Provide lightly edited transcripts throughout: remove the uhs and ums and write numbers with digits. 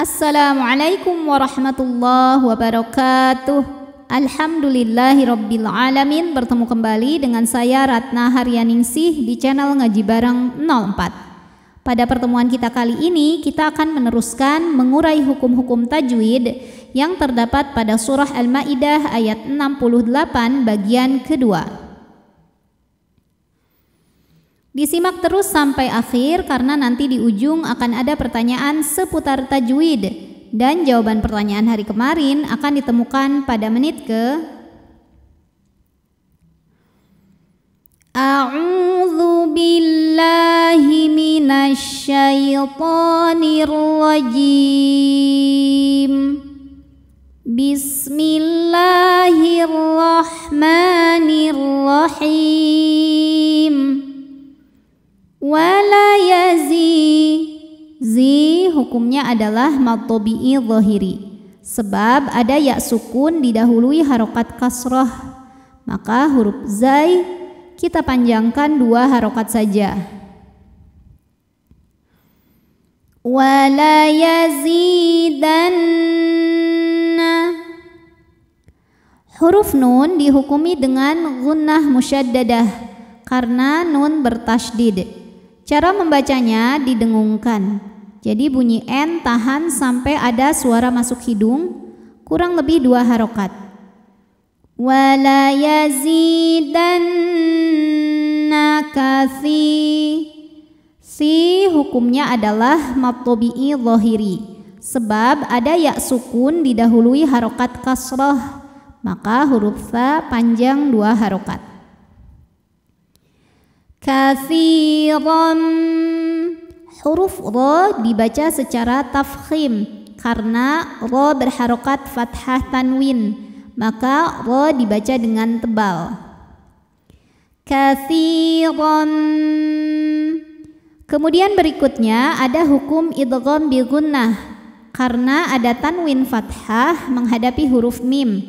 Assalamualaikum warahmatullahi wabarakatuh. Alhamdulillahirabbil alamin. Bertemu kembali dengan saya Ratna Haryaningsih di channel Ngaji Bareng 04. Pada pertemuan kita kali ini kita akan meneruskan mengurai hukum-hukum tajwid yang terdapat pada surah Al-Maidah ayat 68 bagian kedua. Disimak terus sampai akhir karena nanti di ujung akan ada pertanyaan seputar tajwid dan jawaban pertanyaan hari kemarin akan ditemukan pada menit ke A'udzu billahi minasyaitonir rajim. Bismillahirrahmanirrahim. Wala zi hukumnya adalah mad tabi'i zahiri, sebab ada ya sukun didahului harokat kasrah, maka huruf zai kita panjangkan 2 harokat saja. Wala yazidanna. Huruf nun dihukumi dengan gunnah musyaddadah karena nun bertasydid. Cara membacanya didengungkan. Jadi bunyi N tahan sampai ada suara masuk hidung, kurang lebih 2 harokat. Wala yazidanna kathi. Si hukumnya adalah mad tabi'i zahiri, sebab ada ya sukun didahului harokat kasrah, maka huruf tha panjang 2 harokat. Katsiran. Huruf ra dibaca secara tafkhim karena ra berharokat fathah tanwin, maka ra dibaca dengan tebal. Katsiran. Kemudian berikutnya ada hukum idgham bi gunnah karena ada tanwin fathah menghadapi huruf mim,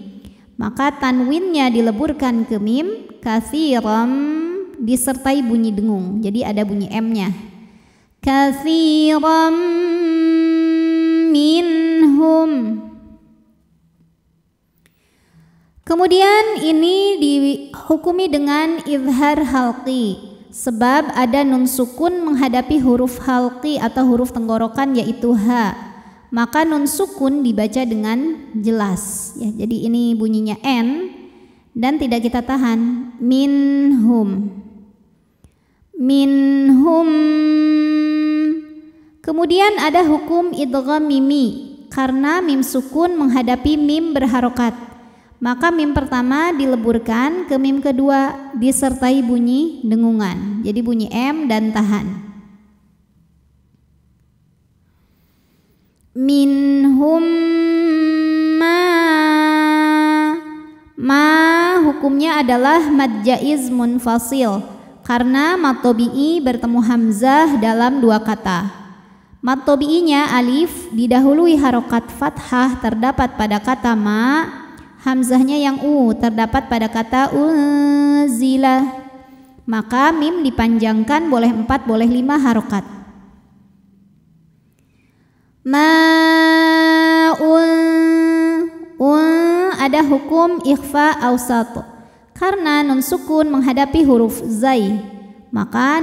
maka tanwinnya dileburkan ke mim. Katsiran disertai bunyi dengung, jadi ada bunyi M-nya. Katsiran minhum. Kemudian ini dihukumi dengan izhar halqi, sebab ada nun sukun menghadapi huruf halqi atau huruf tenggorokan yaitu ha, maka nun sukun dibaca dengan jelas ya. Jadi ini bunyinya N dan tidak kita tahan. Minhum. Minhum. Kemudian ada hukum idgham mimi karena mim sukun menghadapi mim berharokat, maka mim pertama dileburkan ke mim kedua disertai bunyi dengungan, jadi bunyi M dan tahan. Minhum ma hukumnya adalah mad jaiz munfasil karena mad tabi'i bertemu hamzah dalam 2 kata. Mad tabi'inya alif didahului harokat fathah terdapat pada kata ma, hamzahnya yang terdapat pada kata unzila, maka mim dipanjangkan boleh 4 boleh 5 harokat. Ada hukum ikhfa awsat karena nun sukun menghadapi huruf zai, maka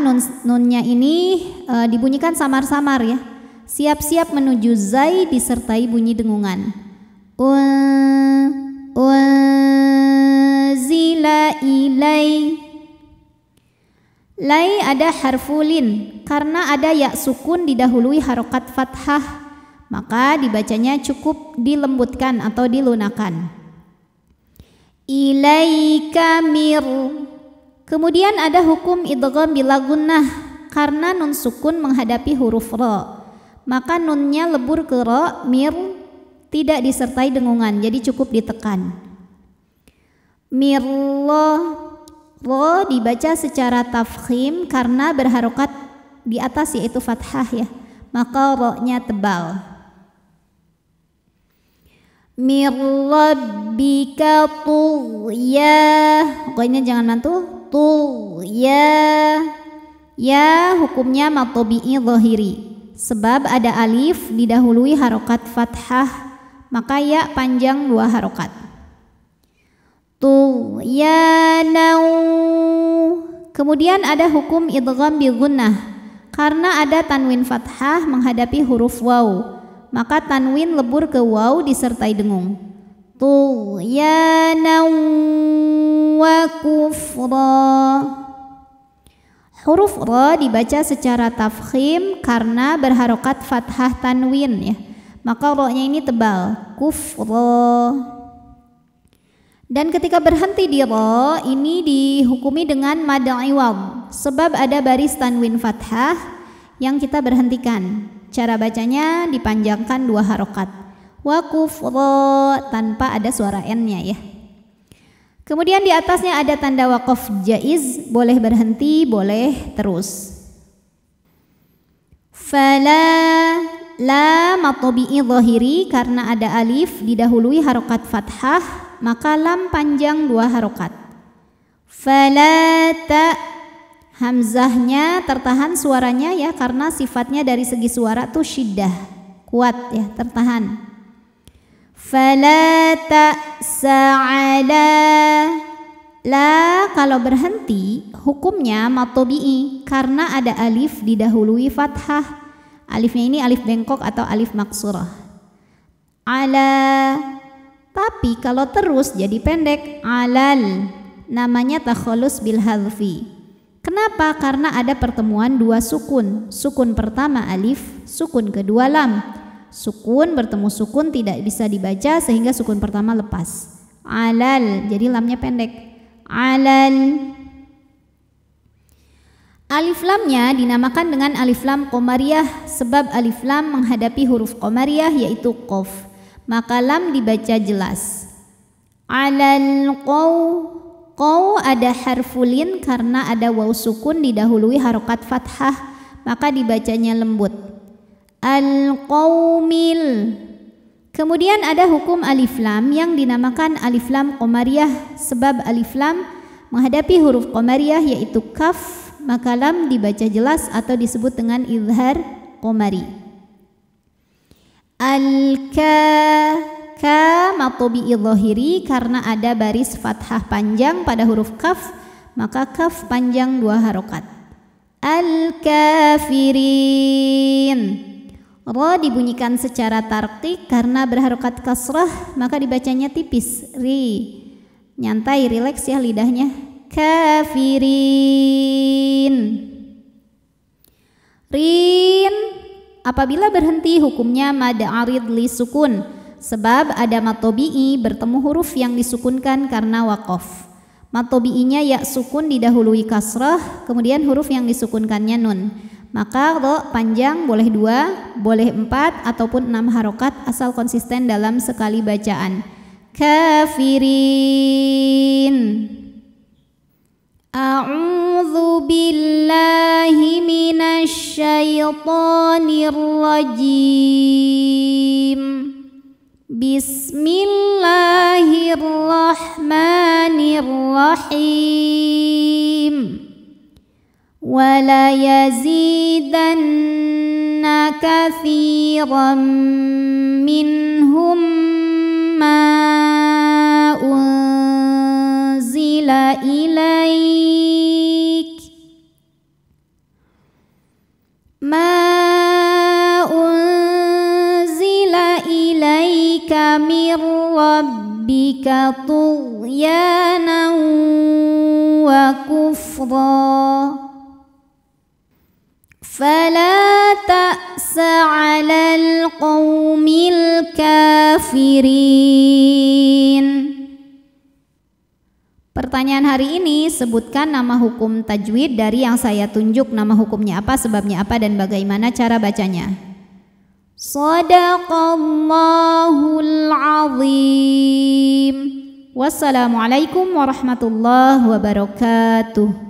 nunnya ini dibunyikan samar-samar ya, siap-siap menuju zai disertai bunyi dengungan. Unzila ilai. Lai ada harfulin karena ada ya sukun didahului harokat fathah, maka dibacanya cukup dilembutkan atau dilunakan. Ilaika mir. Kemudian ada hukum idgham bila gunnah karena nun sukun menghadapi huruf ra, maka nunnya lebur ke ra, mir tidak disertai dengungan, jadi cukup ditekan. Mirra. Ra dibaca secara tafkhim karena berharokat di atas yaitu fathah ya, maka ra-nya tebal. Mir rabbika tughya. Pokoknya jangan mantul. Tughya. Ya hukumnya mad tabi'i zahiri, sebab ada alif didahului harokat fathah, maka ya panjang 2 harokat. Tughyanau. Kemudian ada hukum idgham bi gunnah, karena ada tanwin fathah menghadapi huruf waw, maka tanwin lebur ke waw disertai dengung. Tughyanau wa kufra. Huruf ra dibaca secara tafkhim karena berharokat fathah tanwin ya, maka ro-nya ini tebal, kufra. Dan ketika berhenti di ro ini dihukumi dengan mad iwad, sebab ada baris tanwin fathah yang kita berhentikan. Cara bacanya dipanjangkan 2 harokat, wa kufra, tanpa ada suara n-nya ya. Kemudian di atasnya ada tanda waqaf jaiz, boleh berhenti, boleh terus. Fala, la matobi'i zahiri, karena ada alif didahului harokat fathah, maka lam panjang 2 harokat. Fala ta, hamzahnya tertahan suaranya ya, karena sifatnya dari segi suara tuh syiddah, kuat ya, tertahan. Fala ta'sa'ala, la kalau berhenti hukumnya matobi'i karena ada alif didahului fathah. Alifnya ini alif bengkok atau alif maksurah. Ala, tapi kalau terus jadi pendek, alal, namanya takhalus bil hadfi. Kenapa? Karena ada pertemuan 2 sukun. Sukun pertama alif, sukun kedua lam. Sukun bertemu sukun tidak bisa dibaca sehingga sukun pertama lepas. Alal, jadi lamnya pendek. Alal. Alif lamnya dinamakan dengan alif lam qamariyah sebab alif lam menghadapi huruf qamariyah yaitu qaf, maka lam dibaca jelas. Alal qaw ada harfulin karena ada waw sukun didahului harokat fathah, maka dibacanya lembut. Al-qaumil. Kemudian ada hukum alif lam yang dinamakan alif lam qamariyah sebab alif lam menghadapi huruf qamariyah yaitu kaf, maka lam dibaca jelas atau disebut dengan izhar qamari. Ka matobi'i zahiri karena ada baris fathah panjang pada huruf kaf, maka kaf panjang 2 harokat. Al-kafirin. Ra dibunyikan secara tarqiq karena berharokat kasrah, maka dibacanya tipis, ri. Nyantai, rileks ya lidahnya. Kafirin. Rin apabila berhenti hukumnya mad arid li sukun, sebab ada matobi'i bertemu huruf yang disukunkan karena waqaf. Matobi'inya ya sukun didahului kasrah, kemudian huruf yang disukunkannya nun. Maka ro panjang boleh 2, boleh 4 ataupun 6 harokat asal konsisten dalam sekali bacaan. Kafirin. A'udzu billahi minasy syaithanir rajim. Bismillahirrahmanirrahim. Wala yazidanna katsiran minhum ma unzila ilaik min rabbika tughyanan wa kufra. Fala ta'sa 'alal qaumil kafirin. Pertanyaan hari ini, sebutkan nama hukum tajwid dari yang saya tunjuk, nama hukumnya apa, sebabnya apa, dan bagaimana cara bacanya. Shadaqallahul azim. Wassalamualaikum warahmatullahi wabarakatuh.